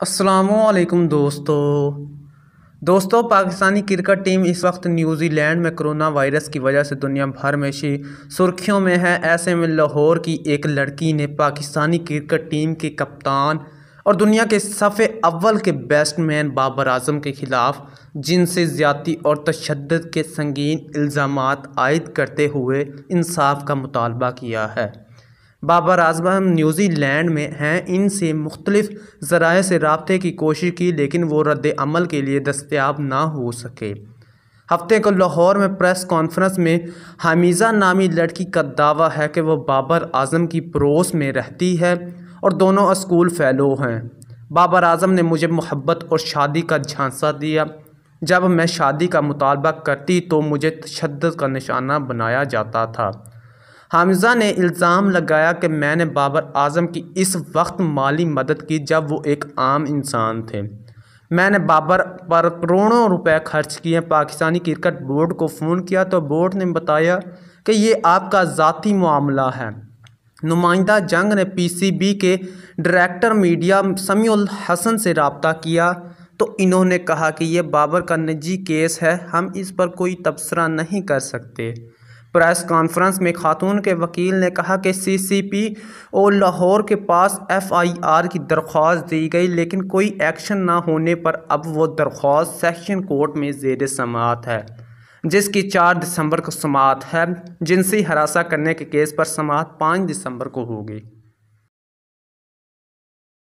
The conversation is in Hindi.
अस्सलामुअलैकुम दोस्तों पाकिस्तानी क्रिकेट टीम इस वक्त न्यूजीलैंड में कोरोना वायरस की वजह से दुनिया भर में सुर्खियों में है। ऐसे में लाहौर की एक लड़की ने पाकिस्तानी क्रिकेट टीम के कप्तान और दुनिया के सफ़े अव्वल के बैट्समैन बाबर आजम के ख़िलाफ़ जिनसी ज़्यादती और तशद्दुद के संगीन इल्ज़ामात आयद करते हुए इंसाफ का मुतालबा किया है। बाबर आजम न्यूजीलैंड में हैं। इनसे मुख्तलिफ ज़राए से रब्ते की कोशिश की लेकिन वो रद्द अमल के लिए दस्तयाब ना हो सके। हफ्ते को लाहौर में प्रेस कॉन्फ्रेंस में हमीज़ा नामी लड़की का दावा है कि वह बाबर आजम की पड़ोस में रहती है और दोनों स्कूल फ़ेलो हैं। बाबर आजम ने मुझे मोहब्बत और शादी का झांसा दिया। जब मैं शादी का मुतालबा करती तो मुझे तशद्दुद का निशाना बनाया जाता था। हमीज़ा ने इल्ज़ाम लगाया कि मैंने बाबर आजम की इस वक्त माली मदद की जब वो एक आम इंसान थे। मैंने बाबर पर करोड़ों रुपए खर्च किए। पाकिस्तानी क्रिकेट बोर्ड को फ़ोन किया तो बोर्ड ने बताया कि ये आपका ज़ाती मामला है। नुमाइंदा जंग ने पीसीबी के डायरेक्टर मीडिया समीउल हसन से रब्ता किया तो इन्होंने कहा कि यह बाबर का निजी केस है, हम इस पर कोई तबसरा नहीं कर सकते। प्रेस कॉन्फ्रेंस में खातून के वकील ने कहा कि सीसीपी और लाहौर के पास एफआईआर की दरख्वास्त दी गई लेकिन कोई एक्शन ना होने पर अब वो दरख्वास्त सेशन कोर्ट में ज़ेर समाअत है, जिसकी 4 दिसंबर को समाअत है। जिनसी हरासा करने के केस पर समाअत 5 दिसंबर को होगी।